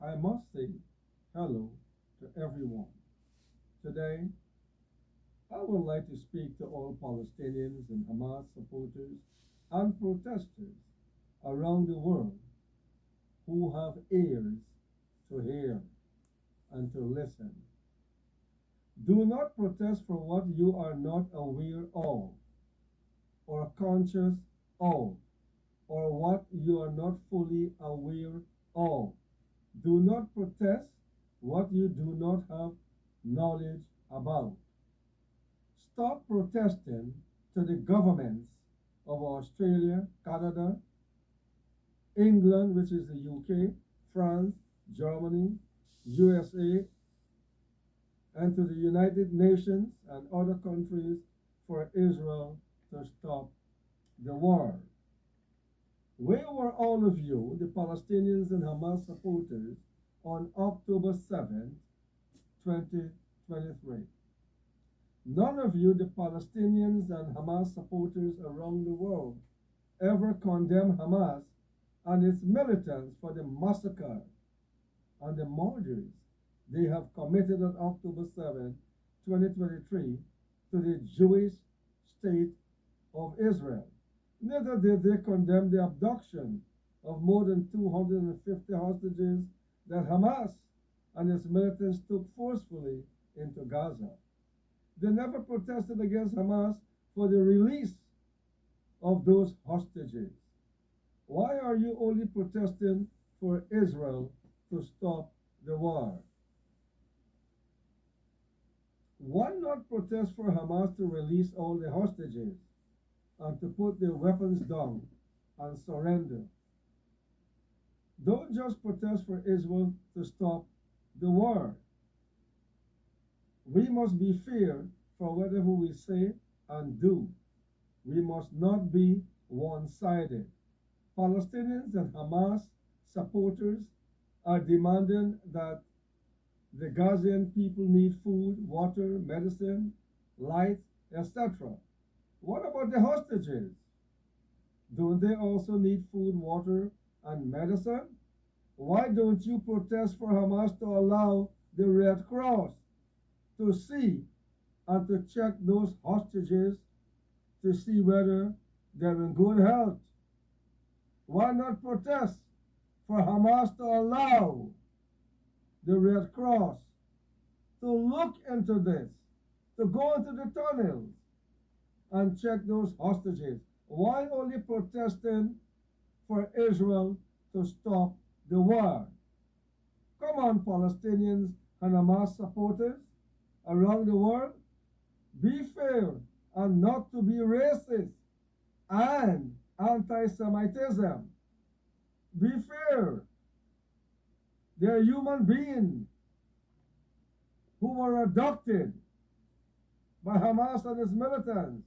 I must say hello to everyone. Today, I would like to speak to all Palestinians and Hamas supporters and protesters around the world who have ears to hear and to listen. Do not protest for what you are not aware of or conscious of or what you are not fully aware of. Do not protest what you do not have knowledge about. Stop protesting to the governments of Australia, Canada, England, which is the UK, France, Germany, USA, and to the United Nations and other countries for Israel to stop the war. Where were all of you, the Palestinians and Hamas supporters, on October 7th, 2023? None of you, the Palestinians and Hamas supporters around the world, ever condemned Hamas and its militants for the massacre and the murders they have committed on October 7th, 2023, to the Jewish state of Israel. Neither did they condemn the abduction of more than 250 hostages that Hamas and its militants took forcefully into Gaza. They never protested against Hamas for the release of those hostages. Why are you only protesting for Israel to stop the war? Why not protest for Hamas to release all the hostages and to put their weapons down and surrender? Don't just protest for Israel to stop the war. We must be fair for whatever we say and do. We must not be one-sided. Palestinians and Hamas supporters are demanding that the Gazian people need food, water, medicine, light, etc. What about the hostages? Don't they also need food, water, and medicine? Why don't you protest for Hamas to allow the Red Cross to see and to check those hostages to see whether they're in good health? Why not protest for Hamas to allow the Red Cross to look into this, to go into the tunnels and check those hostages? Why only protesting for Israel to stop the war? Come on, Palestinians and Hamas supporters around the world, be fair and not to be racist and anti-Semitism. Be fair. They are human beings who were abducted by Hamas and its militants.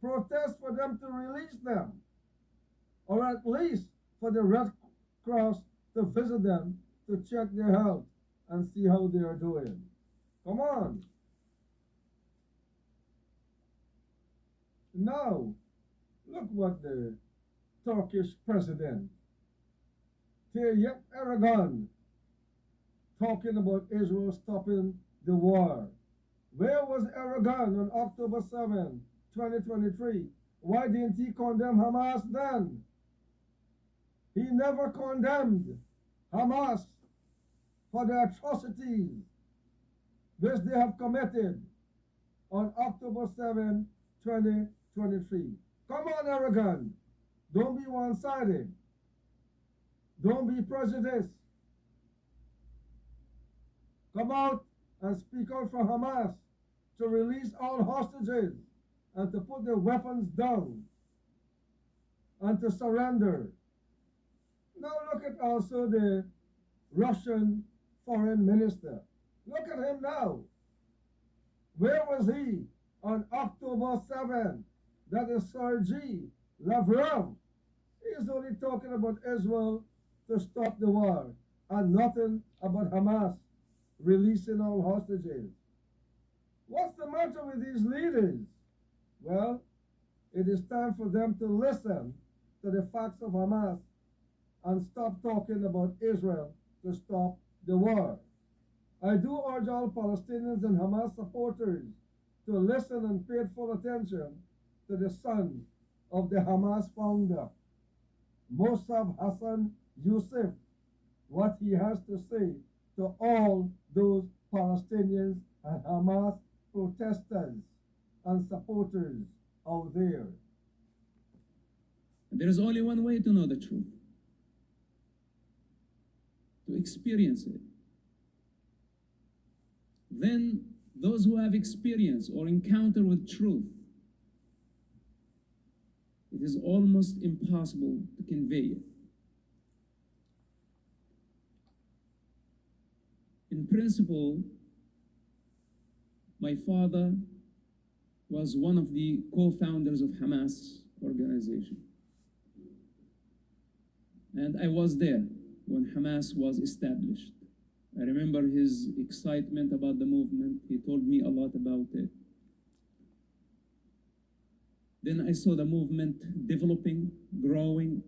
Protest for them to release them, or at least for the Red Cross to visit them to check their health and see how they are doing. Come on. Now, look what the Turkish president, Tayyip Erdogan, talking about Israel stopping the war. Where was Erdogan on October 7th, 2023? Why didn't he condemn Hamas then? He never condemned Hamas for the atrocities which they have committed on October 7th, 2023. Come on, Erdogan. Don't be one-sided. Don't be prejudiced. Come out and speak out for Hamas to release all hostages and to put their weapons down and to surrender. Now look at also the Russian foreign minister. Look at him now. Where was he on October 7th? That is Sergei Lavrov. He is only talking about Israel to stop the war and nothing about Hamas releasing all hostages. What's the matter with these leaders? Well, it is time for them to listen to the facts of Hamas and stop talking about Israel to stop the war. I do urge all Palestinians and Hamas supporters to listen and pay full attention to the son of the Hamas founder, Mosab Hassan Yousef, what he has to say to all those Palestinians and Hamas protesters and supporters out there. There is only one way to know the truth, to experience it. Then those who have experience or encounter with truth, it is almost impossible to convey it. In principle, my father was one of the co-founders of Hamas organization. And I was there when Hamas was established. I remember his excitement about the movement. He told me a lot about it. Then I saw the movement developing, growing.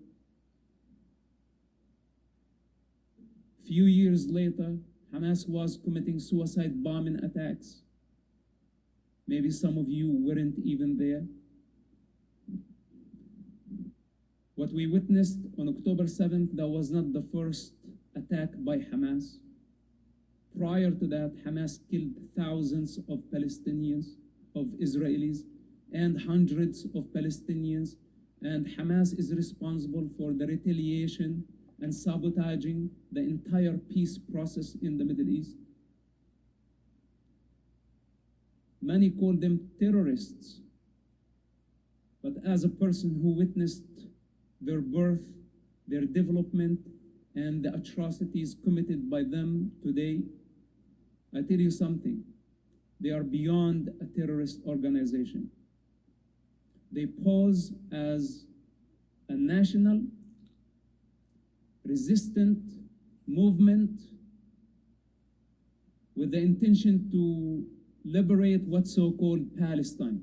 Few years later, Hamas was committing suicide bombing attacks. Maybe some of you weren't even there. What we witnessed on October 7th, that was not the first attack by Hamas. Prior to that, Hamas killed thousands of Palestinians, of Israelis, and hundreds of Palestinians, and Hamas is responsible for the retaliation and sabotaging the entire peace process in the Middle East. Many call them terrorists, but as a person who witnessed their birth, their development, and the atrocities committed by them today, I tell you something, they are beyond a terrorist organization. They pose as a national, resistant movement with the intention to liberate what's so-called Palestine.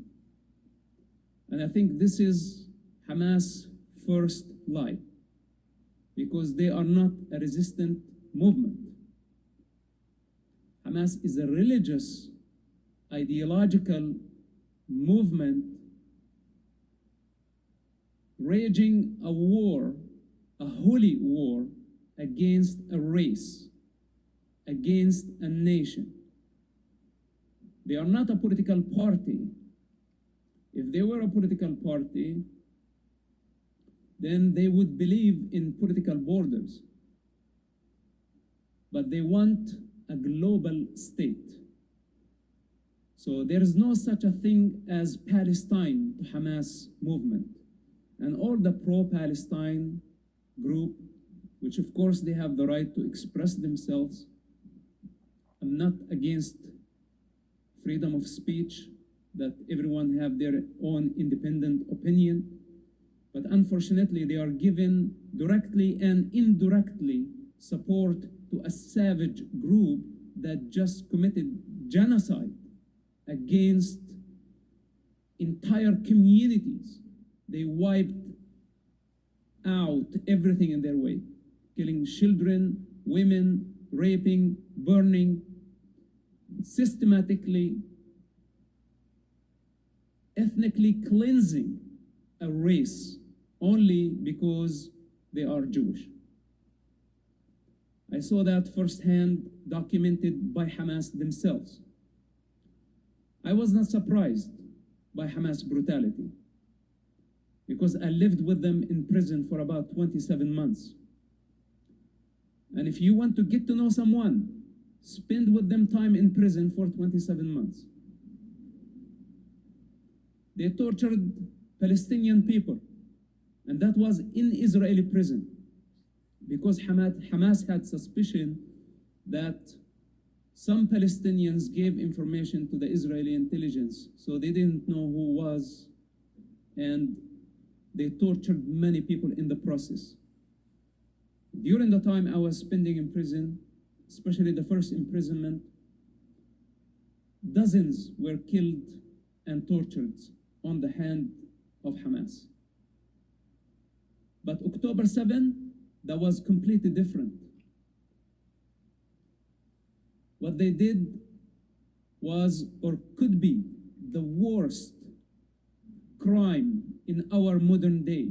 And I think this is Hamas' first lie, because they are not a resistant movement. Hamas is a religious, ideological movement raging a war, a holy war, against a race, against a nation. They are not a political party. If they were a political party, then they would believe in political borders. But they want a global state. So there is no such a thing as Palestine to Hamas movement. And all the pro-Palestine group, which of course they have the right to express themselves. I'm not against freedom of speech, that everyone have their own independent opinion, but unfortunately they are given directly and indirectly support to a savage group that just committed genocide against entire communities. They wiped out everything in their way, killing children, women, raping, burning, systematically, ethnically cleansing a race only because they are Jewish. I saw that firsthand, documented by Hamas themselves. I was not surprised by Hamas brutality, because I lived with them in prison for about 27 months. And if you want to get to know someone, spend with them time in prison for 27 months. They tortured Palestinian people, and that was in Israeli prison, because Hamas had suspicion that some Palestinians gave information to the Israeli intelligence, so they didn't know who was, and they tortured many people in the process. During the time I was spending in prison, especially the first imprisonment, dozens were killed and tortured on the hand of Hamas. But October 7, that was completely different. What they did was, or could be, the worst crime in our modern day.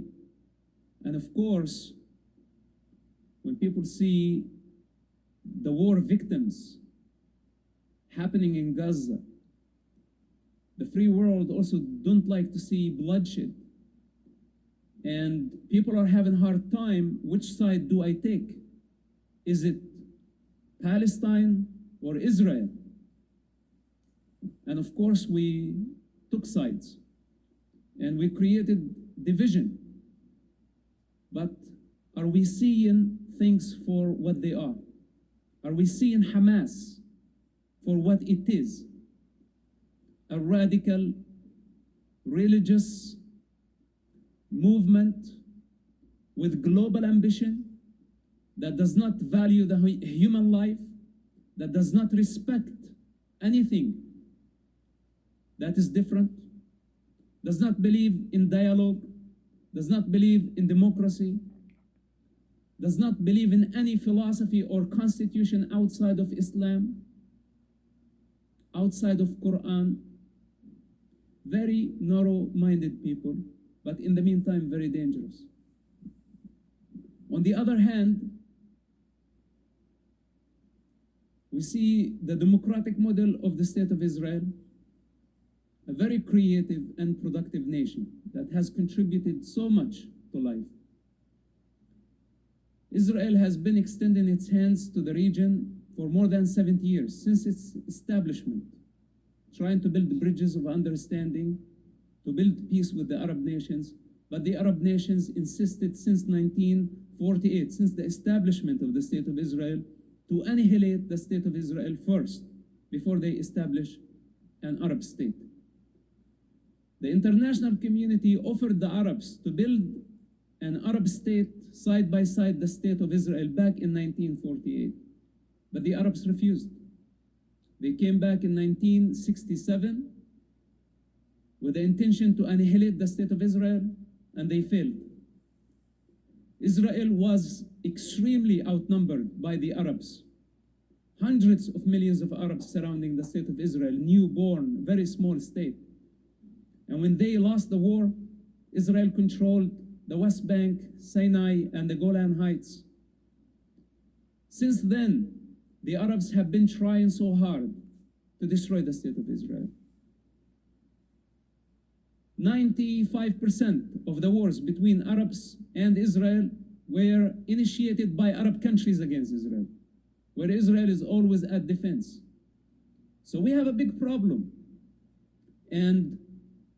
And of course, when people see the war victims happening in Gaza, the free world also don't like to see bloodshed. And people are having a hard time, which side do I take? Is it Palestine or Israel? And of course, we took sides and we created division. But are we seeing things for what they are? Are we seeing Hamas for what it is? A radical, religious movement with global ambition that does not value the human life, that does not respect anything that is different, does not believe in dialogue, does not believe in democracy, does not believe in any philosophy or constitution outside of Islam, outside of Quran. Very narrow-minded people, but in the meantime, very dangerous. On the other hand, we see the democratic model of the State of Israel, a very creative and productive nation that has contributed so much to life. Israel has been extending its hands to the region for more than 70 years, since its establishment, trying to build bridges of understanding, to build peace with the Arab nations. But the Arab nations insisted since 1948, since the establishment of the State of Israel, to annihilate the State of Israel first, before they establish an Arab state. The international community offered the Arabs to build an Arab state side by side the State of Israel back in 1948. But the Arabs refused. They came back in 1967 with the intention to annihilate the State of Israel, and they failed. Israel was extremely outnumbered by the Arabs. Hundreds of millions of Arabs surrounding the State of Israel, newborn, very small state. And when they lost the war, Israel controlled the West Bank, Sinai, and the Golan Heights. Since then, the Arabs have been trying so hard to destroy the State of Israel. 95% of the wars between Arabs and Israel were initiated by Arab countries against Israel, where Israel is always at defense. So we have a big problem. And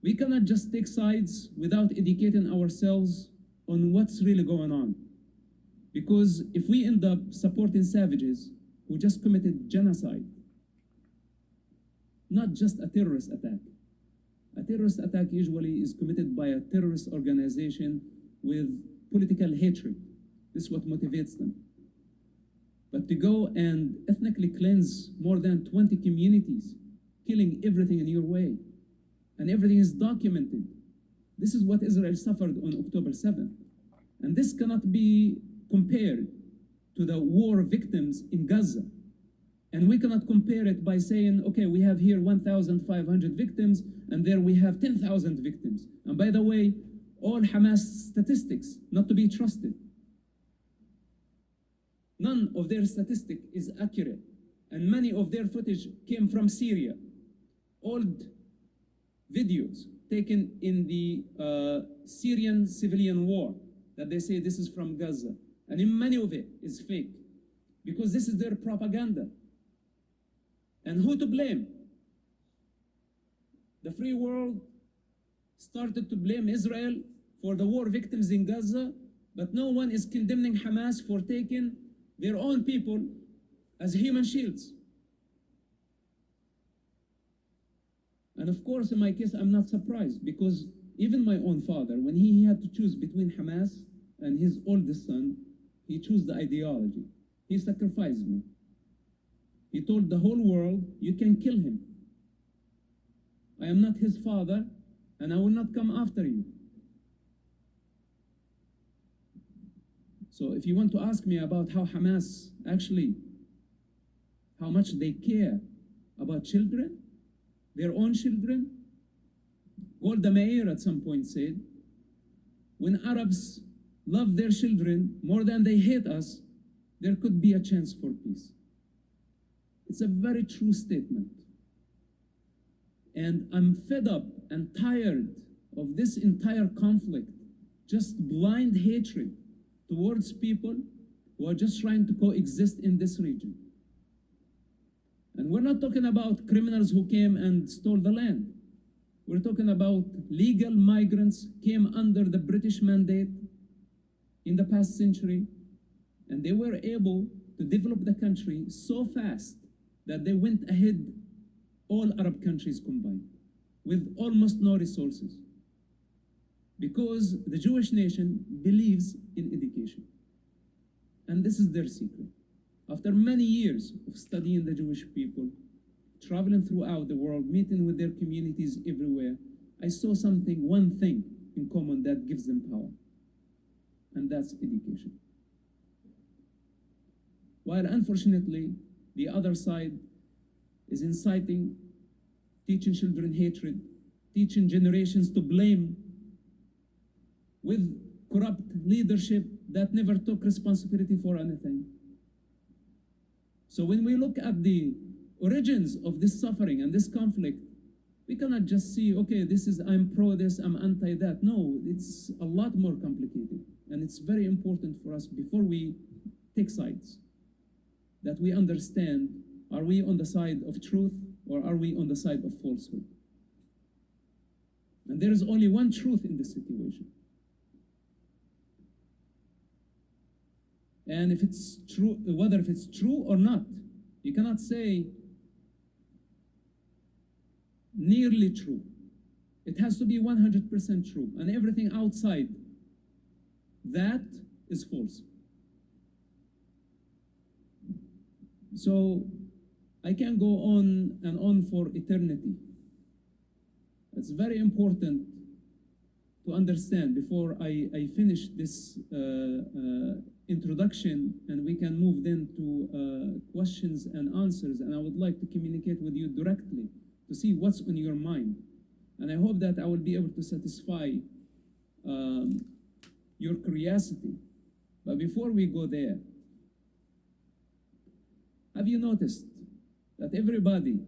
we cannot just take sides without educating ourselves on what's really going on. Because if we end up supporting savages who just committed genocide, not just a terrorist attack. A terrorist attack usually is committed by a terrorist organization with political hatred. This is what motivates them. But to go and ethnically cleanse more than 20 communities, killing everything in your way, and everything is documented. This is what Israel suffered on October 7th. And this cannot be compared to the war victims in Gaza. And we cannot compare it by saying, okay, we have here 1,500 victims, and there we have 10,000 victims. And by the way, all Hamas statistics, not to be trusted. None of their statistic is accurate. And many of their footage came from Syria. Old videos taken in the Syrian civilian war that they say this is from Gaza. And in many of it is fake, because this is their propaganda. And who to blame? The free world started to blame Israel for the war victims in Gaza, but no one is condemning Hamas for taking their own people as human shields. And of course, in my case, I'm not surprised, because even my own father, when he had to choose between Hamas and his oldest son, he chose the ideology. He sacrificed me. He told the whole world, you can kill him. I am not his father, and I will not come after you. So if you want to ask me about how how much they care about children, their own children. Golda Meir at some point said, when Arabs love their children more than they hate us, there could be a chance for peace. It's a very true statement. And I'm fed up and tired of this entire conflict, just blind hatred towards people who are just trying to coexist in this region. And we're not talking about criminals who came and stole the land. We're talking about legal migrants came under the British mandate in the past century, and they were able to develop the country so fast that they went ahead all Arab countries combined with almost no resources, because the Jewish nation believes in education. And this is their secret. After many years of studying the Jewish people, traveling throughout the world, meeting with their communities everywhere, I saw one thing in common that gives them power, and that's education. While unfortunately, the other side is inciting, teaching children hatred, teaching generations to blame, with corrupt leadership that never took responsibility for anything. So when we look at the origins of this suffering and this conflict, we cannot just see, okay, I'm pro this, I'm anti that. No, it's a lot more complicated. And it's very important for us, before we take sides, that we understand, are we on the side of truth or are we on the side of falsehood? And there is only one truth in this situation. And if it's true, whether if it's true or not, you cannot say nearly true. It has to be 100% true, and everything outside that is false. So I can go on and on for eternity. It's very important to understand, before I finish this introduction, and we can move then to questions and answers, and I would like to communicate with you directly to see what's on your mind. And I hope that I will be able to satisfy your curiosity. But before we go there, have you noticed that everybody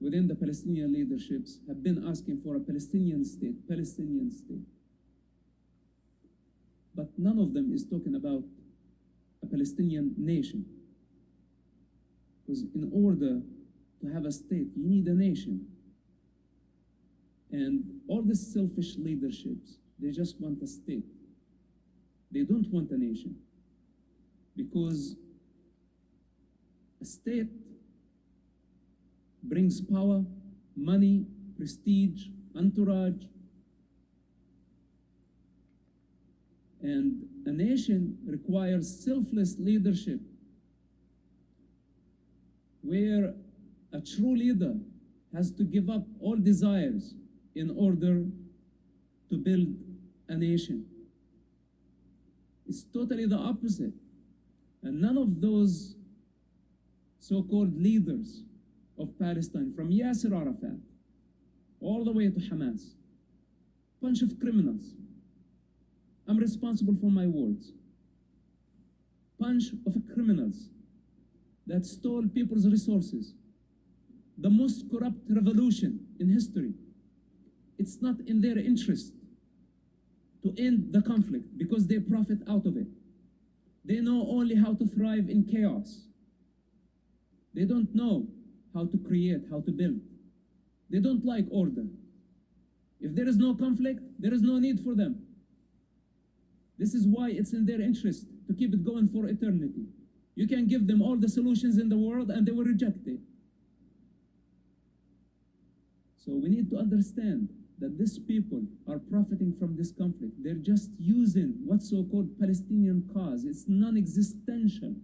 within the Palestinian leaderships have been asking for a Palestinian state, Palestinian state? But none of them is talking about a Palestinian nation. Because in order to have a state, you need a nation. And all these selfish leaderships, they just want a state. They don't want a nation. Because a state brings power, money, prestige, entourage. And a nation requires selfless leadership, where a true leader has to give up all desires in order to build a nation. It's totally the opposite. And none of those so-called leaders of Palestine, from Yasser Arafat all the way to Hamas, bunch of criminals. I'm responsible for my words. Bunch of criminals that stole people's resources. The most corrupt revolution in history. It's not in their interest to end the conflict because they profit out of it. They know only how to thrive in chaos. They don't know how to create, how to build. They don't like order. If there is no conflict, there is no need for them. This is why it's in their interest to keep it going for eternity. You can give them all the solutions in the world and they will reject it. So we need to understand that these people are profiting from this conflict. They're just using what's so-called Palestinian cause. It's non-existential.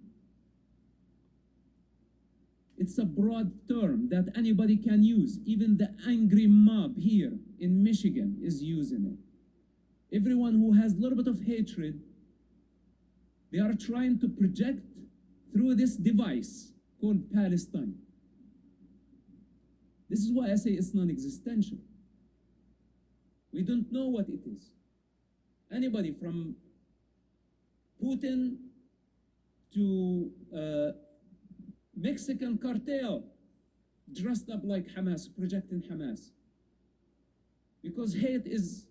It's a broad term that anybody can use. Even the angry mob here in Michigan is using it. Everyone who has a little bit of hatred, they are trying to project through this device called Palestine. This is why I say it's non-existential. We don't know what it is. Anybody from Putin to Mexican cartel dressed up like Hamas, projecting Hamas. Because hate is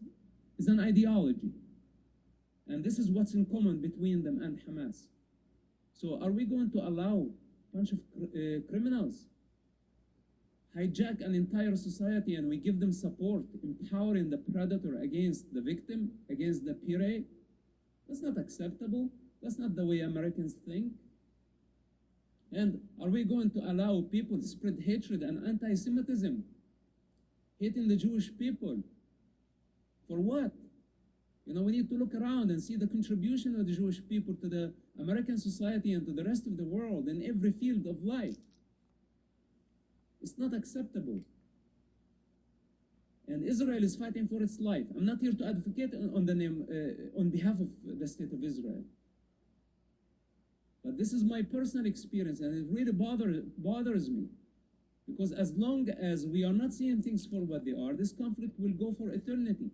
an ideology. And this is what's in common between them and Hamas. So are we going to allow a bunch of criminals hijack an entire society and we give them support, empowering the predator against the victim, against the prey? That's not acceptable. That's not the way Americans think. And are we going to allow people to spread hatred and anti-Semitism, hating the Jewish people? For what? You know, we need to look around and see the contribution of the Jewish people to the American society and to the rest of the world in every field of life. It's not acceptable. And Israel is fighting for its life. I'm not here to advocate on behalf of the state of Israel. But this is my personal experience, and it really bothers me. Because as long as we are not seeing things for what they are, this conflict will go for eternity.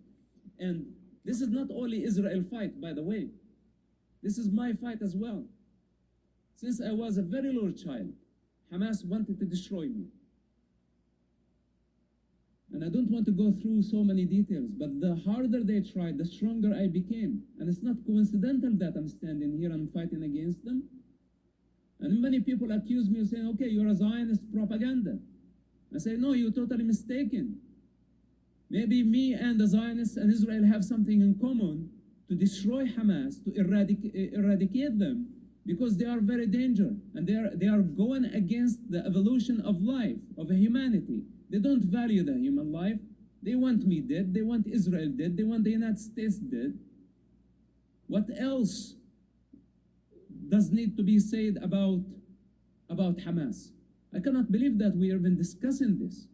And this is not only Israel fight, by the way. This is my fight as well. Since I was a very little child, Hamas wanted to destroy me. And I don't want to go through so many details, but the harder they tried, the stronger I became. And it's not coincidental that I'm standing here and fighting against them. And many people accuse me of saying, okay, you're a Zionist propaganda. I say, no, you're totally mistaken. Maybe me and the Zionists and Israel have something in common to destroy Hamas, to eradicate them, because they are very dangerous. And they are going against the evolution of life, of humanity. They don't value the human life. They want me dead. They want Israel dead. They want the United States dead. What else does need to be said about Hamas? I cannot believe that we are even discussing this.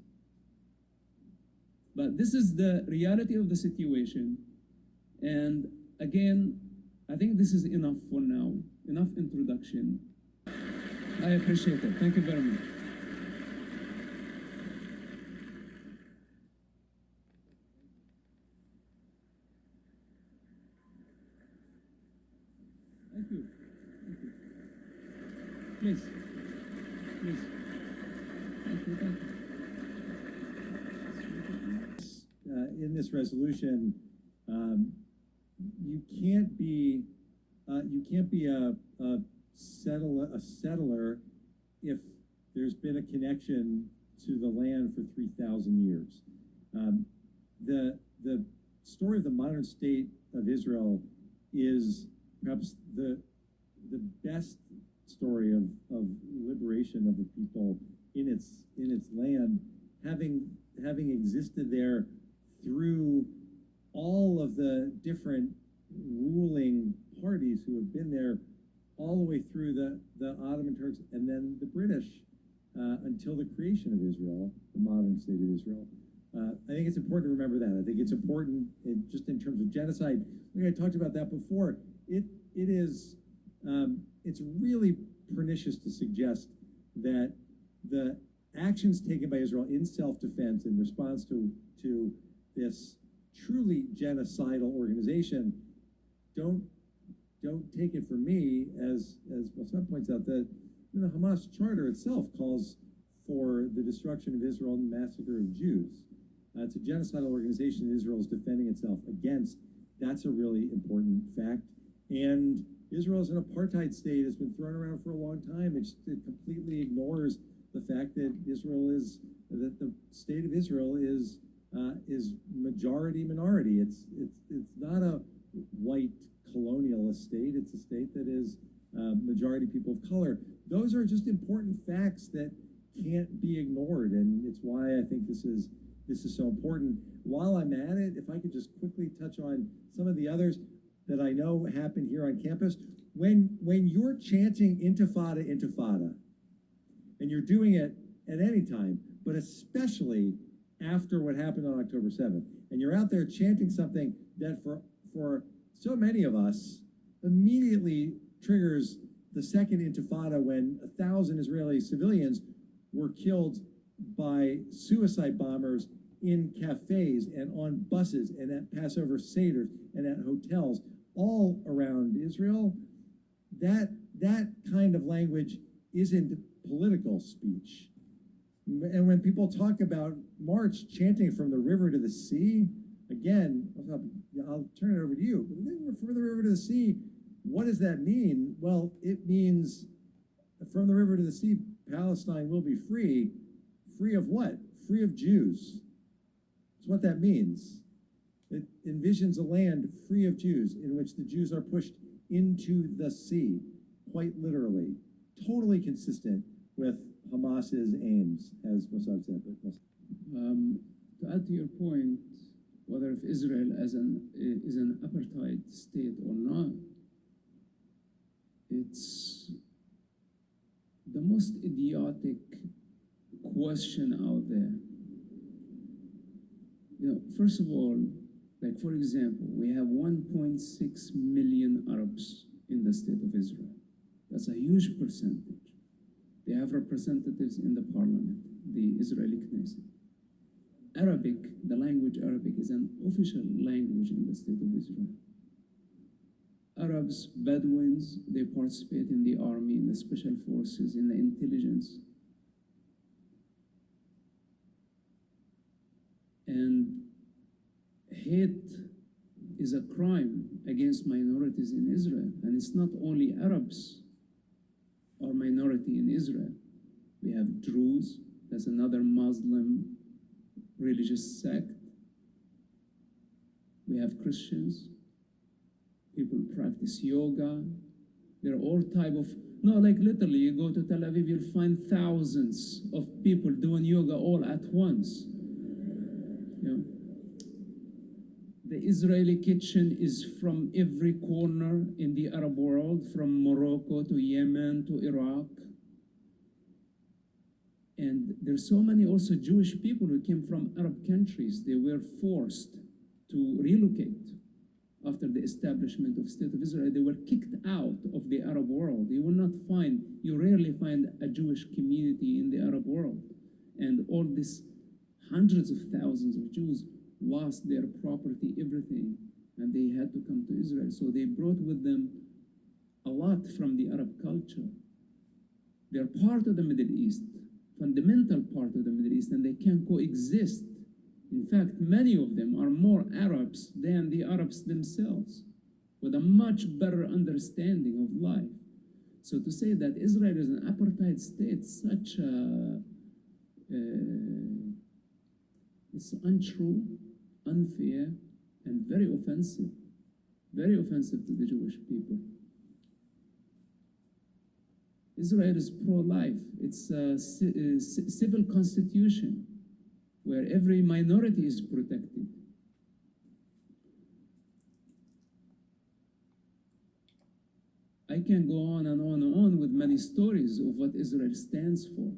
But this is the reality of the situation. And again, I think this is enough for now. Enough introduction. I appreciate it. Thank you very much. Thank you. Thank you. Please. Please. Thank you. Thank you. In this resolution, you can't be a settler if there's been a connection to the land for 3,000 years. The story of the modern state of Israel is perhaps the best story of liberation of the people in its land, having existed there through all of the different ruling parties who have been there all the way through the Ottoman Turks and then the British until the creation of Israel, the modern state of Israel. I think it's important to remember that. I think it's important just in terms of genocide. I think I talked about that before. It's really pernicious to suggest that the actions taken by Israel in self-defense in response to this truly genocidal organization don't take it from me, as Mosab points out, that the Hamas charter itself calls for the destruction of Israel and the massacre of Jews. It's a genocidal organization Israel is defending itself against. That's a really important fact. And Israel is an apartheid state. It's been thrown around for a long time. It completely ignores the fact that that the state of Israel is majority minority. It's not a white colonialist state. It's a state that is majority people of color. Those are just important facts that can't be ignored, and it's why I think this is so important. While I'm at it, if I could just quickly touch on some of the others that I know happen here on campus. When you're chanting intifada, intifada, and you're doing it at any time, but especially after what happened on October 7th, and you're out there chanting something that for so many of us immediately triggers the second Intifada, when 1,000 Israeli civilians were killed by suicide bombers in cafes and on buses and at Passover Seders and at hotels all around Israel. That kind of language isn't political speech. And when people talk about March chanting from the river to the sea, again, I'll turn it over to you. From the river to the sea, what does that mean? Well, it means from the river to the sea, Palestine will be free. Free of what? Free of Jews. That's what that means. It envisions a land free of Jews in which the Jews are pushed into the sea, quite literally. Totally consistent with Hamas's aims, as Mosab said. To add to your point, whether if Israel is an apartheid state or not, it's the most idiotic question out there. First of all, like for example, we have 1.6 million Arabs in the state of Israel. That's a huge percentage. They have representatives in the parliament, the Israeli Knesset. Arabic, the language Arabic, is an official language in the state of Israel. Arabs, Bedouins, they participate in the army, in the special forces, in the intelligence. And hate is a crime against minorities in Israel. And it's not only Arabs are minority in Israel. We have Druze, that's another Muslim religious sect. We have Christians. People practice yoga. There are all type of, no, like literally, you go to Tel Aviv, you'll find thousands of people doing yoga all at once. The Israeli kitchen is from every corner in the Arab world, from Morocco to Yemen to Iraq. And there's so many also Jewish people who came from Arab countries. They were forced to relocate after the establishment of State of Israel. They were kicked out of the Arab world. You rarely find a Jewish community in the Arab world. And all these hundreds of thousands of Jews lost their property, everything, and they had to come to Israel. So they brought with them a lot from the Arab culture. They're part of the Middle East, fundamental part of the Middle East, and they can coexist. In fact, many of them are more Arabs than the Arabs themselves, with a much better understanding of life. So to say that Israel is an apartheid state, it's untrue, unfair, and very offensive to the Jewish people. Israel is pro-life. It's a civil constitution where every minority is protected. I can go on and on and on with many stories of what Israel stands for.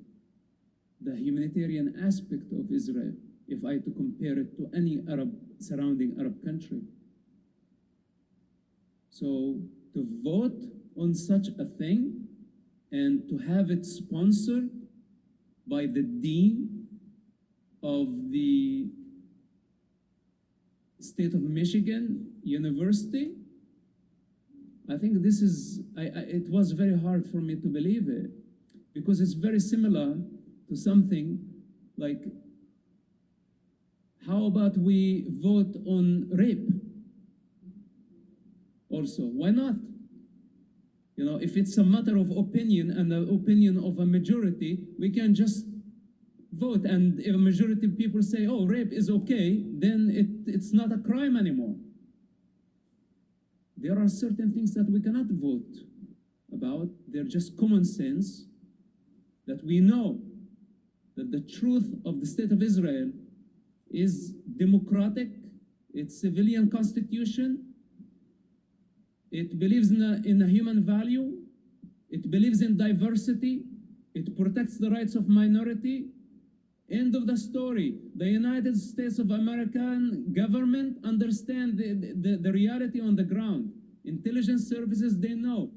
The humanitarian aspect of Israel, if I to compare it to any surrounding Arab country. So to vote on such a thing and to have it sponsored by the dean of the State of Michigan University, I think this is, it was very hard for me to believe it, because it's very similar to something like, how about we vote on rape? Also, why not? If it's a matter of opinion and the opinion of a majority, we can just vote. And if a majority of people say, oh, rape is okay, then it's not a crime anymore. There are certain things that we cannot vote about. They're just common sense, that we know that the truth of the State of Israel is democratic, it's civilian constitution, it believes in a human value, it believes in diversity, it protects the rights of minority. End of the story. The United States of American government understand the reality on the ground. Intelligence services, they know.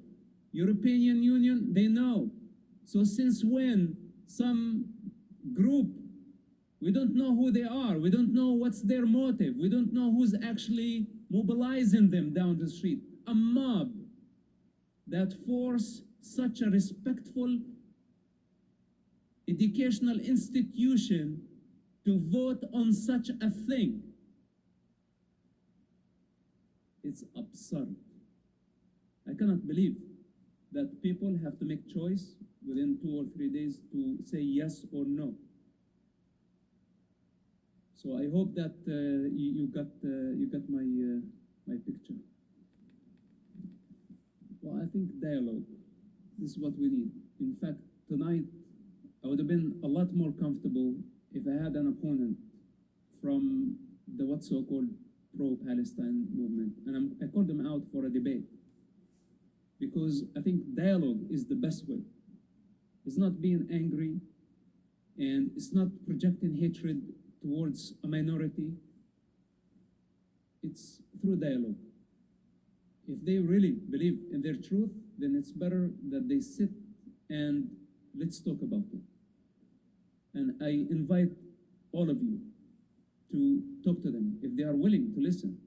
European Union, they know. So since when some group, we don't know who they are, we don't know what's their motive, we don't know who's actually mobilizing them down the street, a mob that force such a respectful educational institution to vote on such a thing. It's absurd. I cannot believe that people have to make choice within 2 or 3 days to say yes or no. So I hope that you got my picture. Well, I think dialogue is what we need. In fact, tonight I would have been a lot more comfortable if I had an opponent from the what's so-called pro-Palestine movement, and I called them out for a debate, because I think dialogue is the best way. It's not being angry, and it's not projecting hatred towards a minority. It's through dialogue. If they really believe in their truth, then it's better that they sit and let's talk about it. And I invite all of you to talk to them if they are willing to listen.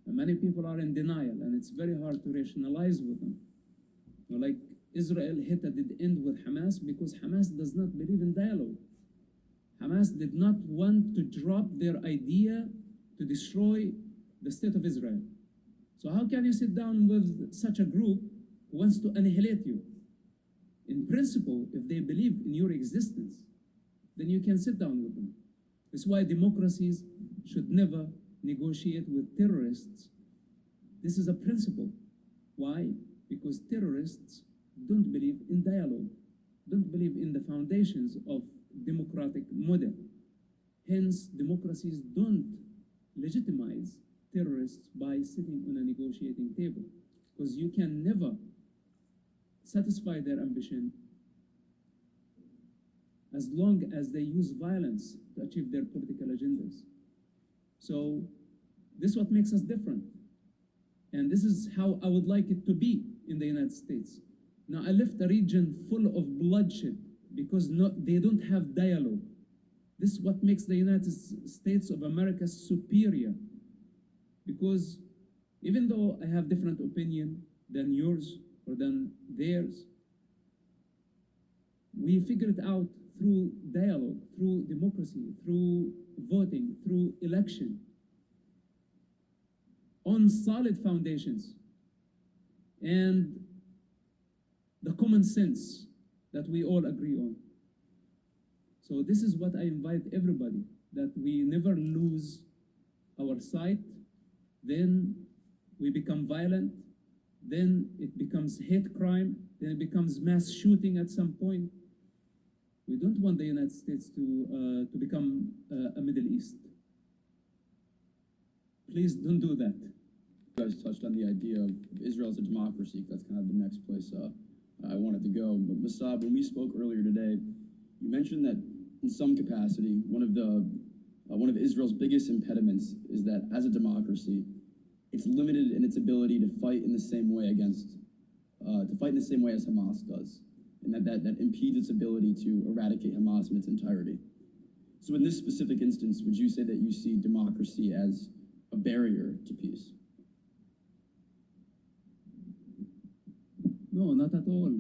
And many people are in denial, and it's very hard to rationalize with them. You know, like Israel hit a dead end with Hamas because Hamas does not believe in dialogue. Hamas did not want to drop their idea to destroy the state of Israel. So how can you sit down with such a group who wants to annihilate you? In principle, if they believe in your existence, then you can sit down with them. That's why democracies should never negotiate with terrorists. This is a principle. Why? Because terrorists don't believe in dialogue, don't believe in the foundations of democratic model. Hence, democracies don't legitimize terrorists by sitting on a negotiating table, because you can never satisfy their ambition as long as they use violence to achieve their political agendas. So this is what makes us different. And this is how I would like it to be in the United States. Now, I left a region full of bloodshed because they don't have dialogue. This is what makes the United States of America superior. Because even though I have different opinion than yours or than theirs, we figure it out through dialogue, through democracy, through voting, through election, on solid foundations, and the common sense that we all agree on. So this is what I invite everybody, that we never lose our sight. Then we become violent, then it becomes hate crime, then it becomes mass shooting at some point. We don't want the United States to become a Middle East. Please don't do that. You guys touched on the idea of Israel as a democracy. That's kind of the next place I wanted to go. But Mosab, when we spoke earlier today, you mentioned that in some capacity, one of Israel's biggest impediments is that as a democracy, it's limited in its ability to fight in the same way as Hamas does, and that impedes its ability to eradicate Hamas in its entirety. So in this specific instance, would you say that you see democracy as a barrier to peace? No, not at all.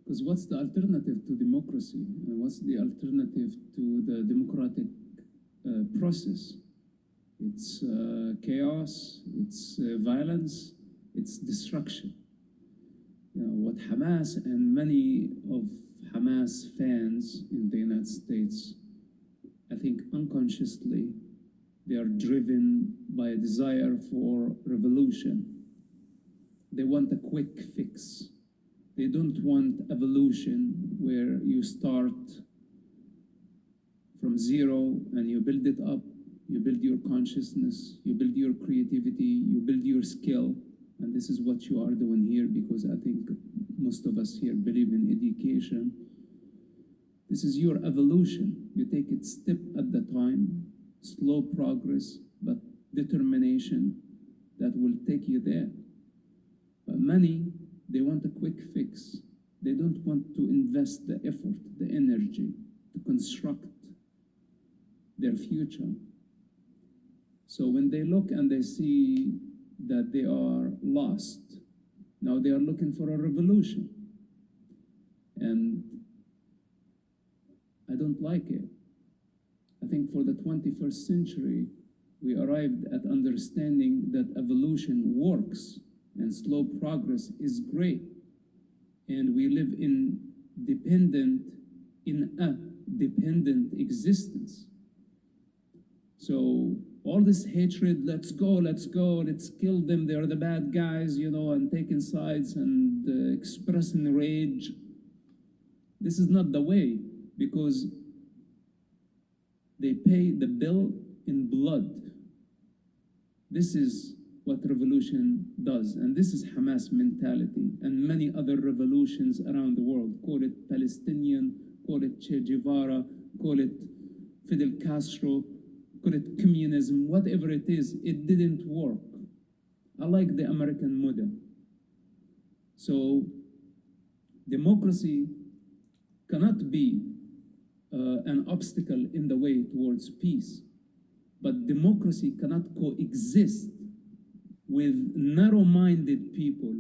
Because what's the alternative to democracy? And what's the alternative to the democratic process? It's chaos, it's violence, it's destruction. You know, what Hamas and many of Hamas fans in the United States, I think unconsciously, they are driven by a desire for revolution. They want a quick fix. They don't want evolution where you start from zero and you build it up. You build your consciousness, you build your creativity, you build your skill. And this is what you are doing here, because I think most of us here believe in education. This is your evolution. You take it step at the time, slow progress, but determination that will take you there. But many They want a quick fix. They don't want to invest the effort, the energy to construct their future. So when they look and they see that they are lost, now they are looking for a revolution. And I don't like it. I think for the 21st century, we arrived at understanding that evolution works and slow progress is great. And we live in a dependent existence. So all this hatred, let's go, let's kill them, they're the bad guys, you know, and taking sides and expressing rage. This is not the way, because they pay the bill in blood. This is what revolution does, and this is Hamas mentality and many other revolutions around the world. Call it Palestinian, call it Che Guevara, call it Fidel Castro, call it communism, whatever it is, it didn't work. I like the American model. So democracy cannot be an obstacle in the way towards peace, but democracy cannot coexist with narrow-minded people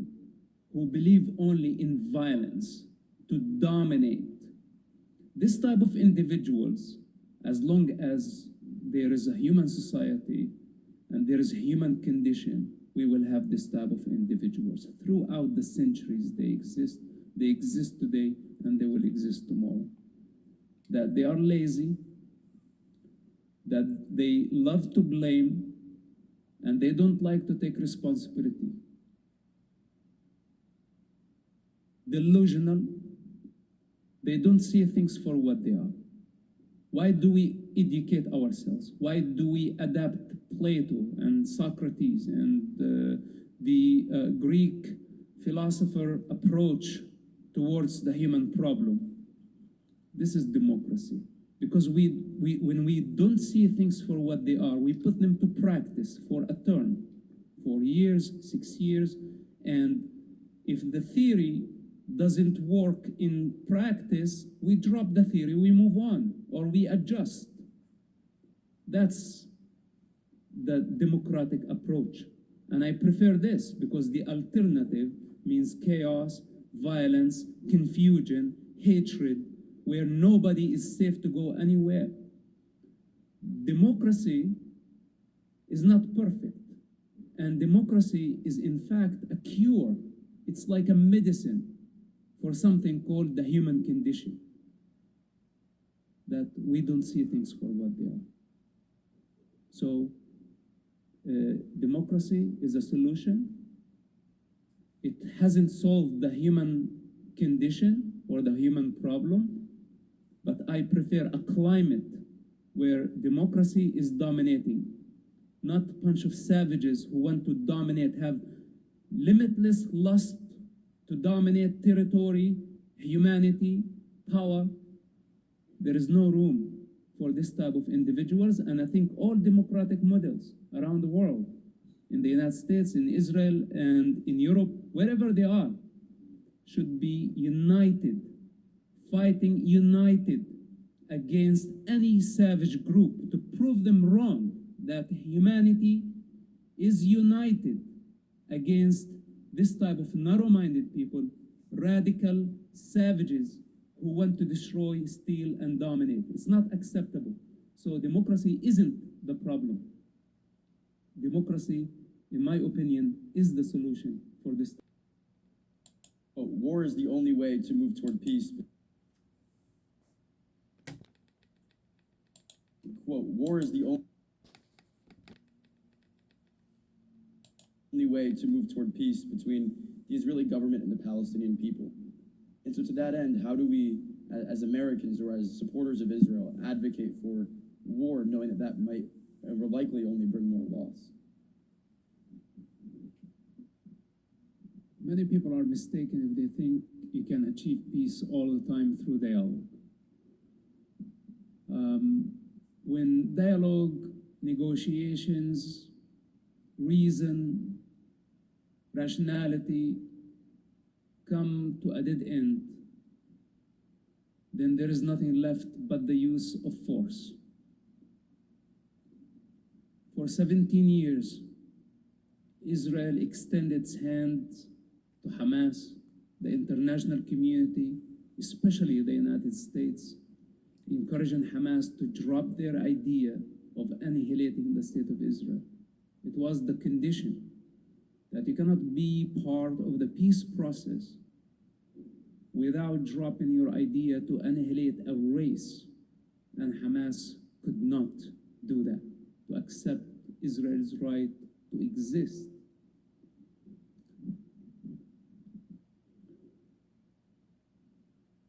who believe only in violence to dominate. This type of individuals, as long as there is a human society and there is a human condition, we will have this type of individuals. Throughout the centuries they exist today, and they will exist tomorrow. That they are lazy, that they love to blame, and they don't like to take responsibility. Delusional, they don't see things for what they are. Why do we educate ourselves? Why do we adapt Plato and Socrates and the Greek philosopher approach towards the human problem? This is democracy. Because when we don't see things for what they are, we put them to practice for a term, 4 years, 6 years, and if the theory doesn't work in practice, we drop the theory, we move on, or we adjust. That's the democratic approach. And I prefer this, because the alternative means chaos, violence, confusion, hatred, where nobody is safe to go anywhere. Democracy is not perfect, and democracy is in fact a cure. It's like a medicine for something called the human condition, that we don't see things for what they are. So democracy is a solution. It hasn't solved the human condition or the human problem, but I prefer a climate where democracy is dominating, not a bunch of savages who want to dominate, have limitless lust to dominate territory, humanity, power. There is no room for this type of individuals, and I think all democratic models around the world, in the United States, in Israel, and in Europe, wherever they are, should be united, fighting united against any savage group to prove them wrong, that humanity is united against this type of narrow-minded people, radical savages who want to destroy, steal, and dominate. It's not acceptable. So democracy isn't the problem. Democracy, in my opinion, is the solution for this. But war is the only way to move toward peace. Quote, war is the only way to move toward peace between the Israeli government and the Palestinian people. And so to that end, how do we, as Americans or as supporters of Israel, advocate for war, knowing that that might will likely only bring more loss? Many people are mistaken if they think you can achieve peace all the time through dialogue. When dialogue, negotiations, reason, rationality come to a dead end, then there is nothing left but the use of force. For 17 years, Israel extended its hand to Hamas, the international community, especially the United States, encouraging Hamas to drop their idea of annihilating the state of Israel. It was the condition that you cannot be part of the peace process without dropping your idea to annihilate a race. And Hamas could not do that, to accept Israel's right to exist.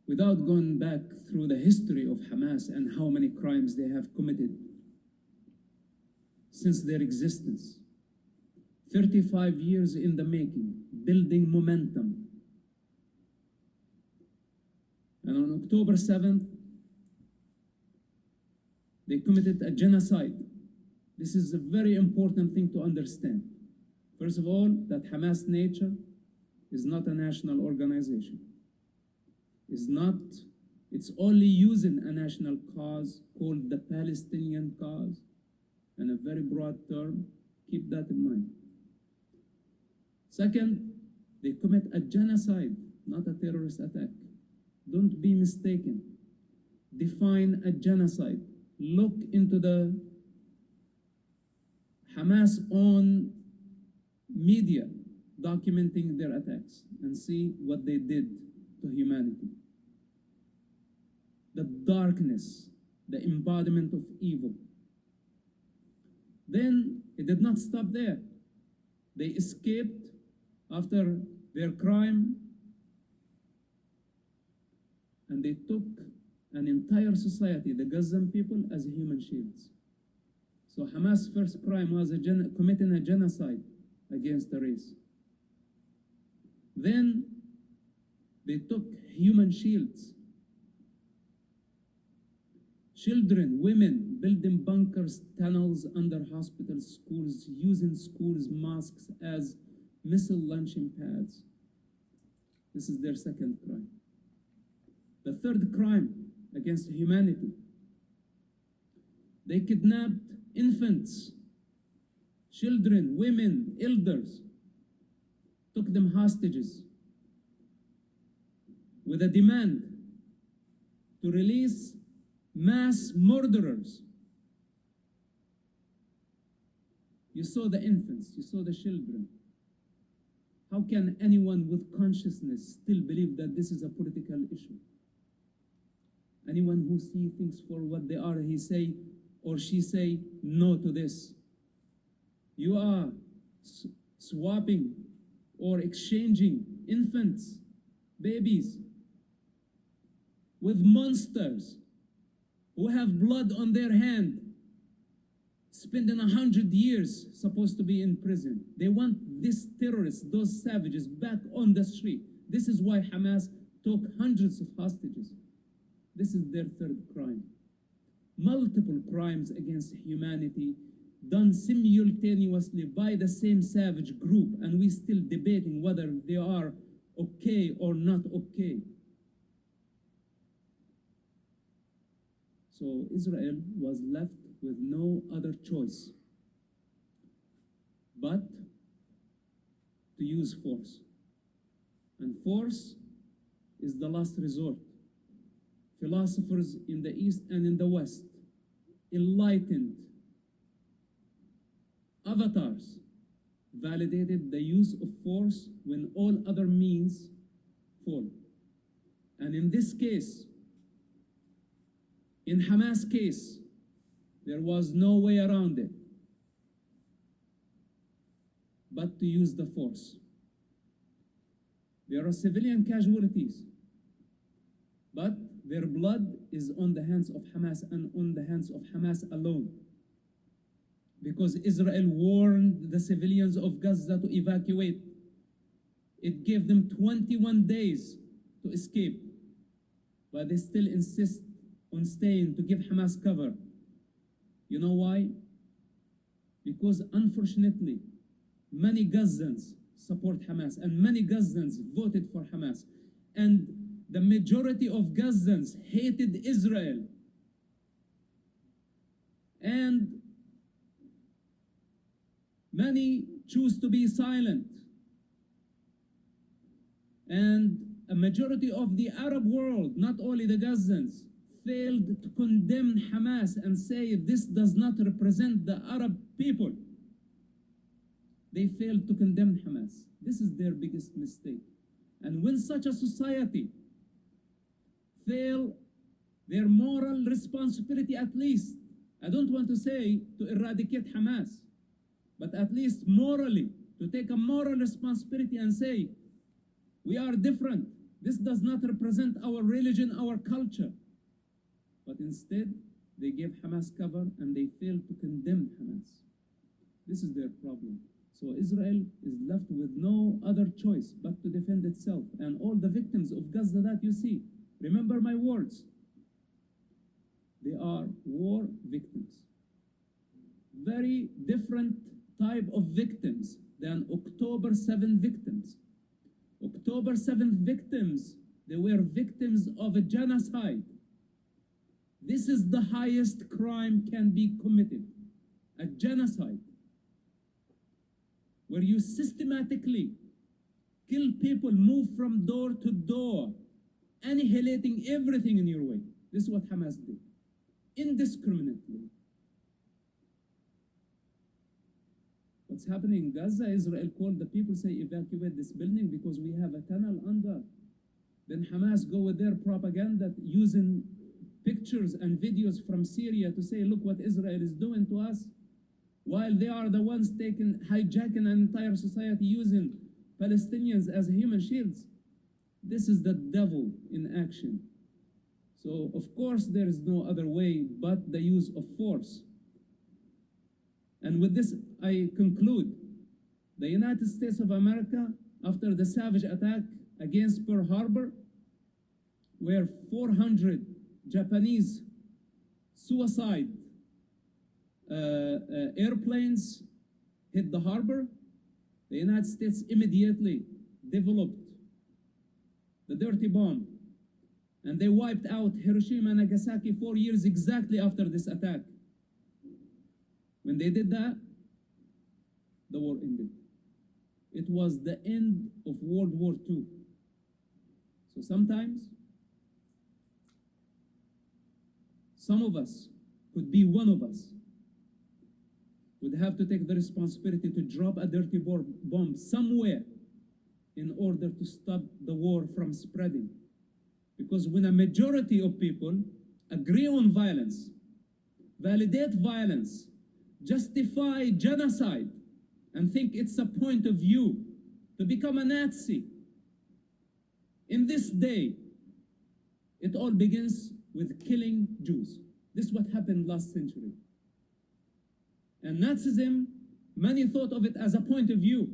Without going back through the history of Hamas and how many crimes they have committed since their existence, 35 years in the making, building momentum. And on October 7th, they committed a genocide. This is a very important thing to understand. First of all, that Hamas nature is not a national organization. It's only using a national cause called the Palestinian cause, and a very broad term. Keep that in mind. Second, they commit a genocide, not a terrorist attack. Don't be mistaken. Define a genocide. Look into the Hamas own media documenting their attacks and see what they did to humanity. The darkness, the embodiment of evil. Then it did not stop there. They escaped after their crime, and they took an entire society, the Gazan people, as human shields. So Hamas' first crime was committing a genocide against the race. Then they took human shields. Children, women, building bunkers, tunnels under hospitals, schools, using schools, mosques as missile launching pads. This is their second crime. The third crime against humanity. They kidnapped infants, children, women, elders, took them hostages with a demand to release mass murderers. You saw the infants, you saw the children. How can anyone with consciousness still believe that this is a political issue? Anyone who sees things for what they are, he say or she say no to this. You are swapping or exchanging infants, babies, with monsters who have blood on their hand, spending 100 years supposed to be in prison. They want these terrorists, those savages, back on the street. This is why Hamas took hundreds of hostages. This is their third crime. Multiple crimes against humanity done simultaneously by the same savage group, and we still debating whether they are okay or not okay. So Israel was left with no other choice but to use force. And force is the last resort. Philosophers in the East and in the West, enlightened avatars, validated the use of force when all other means fall. And in this case, in Hamas' case, there was no way around it but to use the force. There are civilian casualties, but their blood is on the hands of Hamas and on the hands of Hamas alone. Because Israel warned the civilians of Gaza to evacuate. It gave them 21 days to escape, but they still insist on staying to give Hamas cover. You know why? Because unfortunately, many Gazans support Hamas, and many Gazans voted for Hamas. And the majority of Gazans hated Israel. And many choose to be silent. And a majority of the Arab world, not only the Gazans, failed to condemn Hamas and say this does not represent the Arab people. They failed to condemn Hamas. This is their biggest mistake. And when such a society fail their moral responsibility, at least, I don't want to say to eradicate Hamas, but at least morally, to take a moral responsibility and say, we are different. This does not represent our religion, our culture. But instead, they gave Hamas cover and they failed to condemn Hamas. This is their problem. So Israel is left with no other choice but to defend itself. And all the victims of Gaza that you see, remember my words, they are war victims. Very different type of victims than October 7 victims. October 7 victims, they were victims of a genocide. This is the highest crime can be committed, a genocide, where you systematically kill people, move from door to door, annihilating everything in your way. This is what Hamas did, indiscriminately. What's happening in Gaza, Israel called the people, say evacuate this building because we have a tunnel under. Then Hamas go with their propaganda using pictures and videos from Syria to say, look what Israel is doing to us, while they are the ones hijacking an entire society using Palestinians as human shields. This is the devil in action. So, of course, there is no other way but the use of force. And with this, I conclude. The United States of America, after the savage attack against Pearl Harbor, where 400 Japanese suicide airplanes hit the harbor, the United States immediately developed the dirty bomb, and they wiped out Hiroshima and Nagasaki 4 years exactly after this attack. When they did that, the war ended. It was the end of World War II. So sometimes, some of us, could be one of us, would have to take the responsibility to drop a dirty bomb somewhere in order to stop the war from spreading. Because when a majority of people agree on violence, validate violence, justify genocide, and think it's a point of view to become a Nazi, in this day, it all begins with killing Jews. This is what happened last century. And Nazism, many thought of it as a point of view.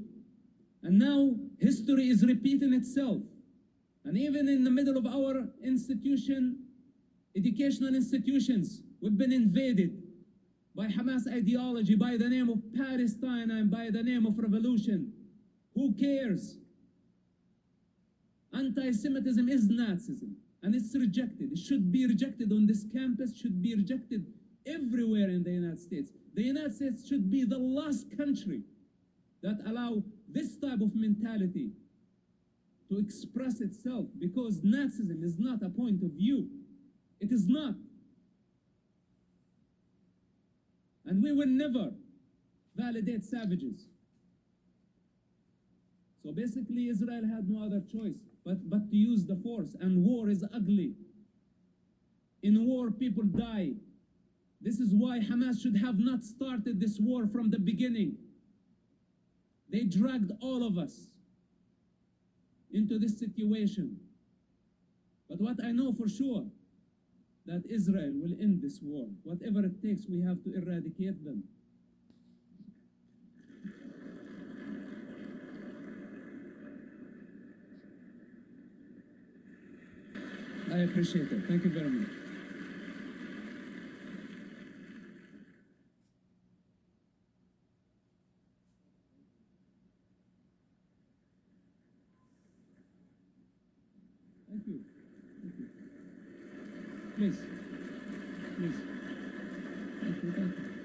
And now history is repeating itself. And even in the middle of our educational institutions, we've been invaded by Hamas ideology, by the name of Palestine and by the name of revolution. Who cares? Anti-Semitism is Nazism, and it's rejected. It should be rejected on this campus, should be rejected everywhere in the United States. The United States should be the last country that allow this type of mentality to express itself, because Nazism is not a point of view. It is not. And we will never validate savages. So basically, Israel had no other choice but to use the force, and war is ugly. In war, people die. This is why Hamas should have not started this war from the beginning. They dragged all of us into this situation. But what I know for sure, that Israel will end this war. Whatever it takes, we have to eradicate them. I appreciate it. Thank you very much. Please. Please. Thank you. Thank you.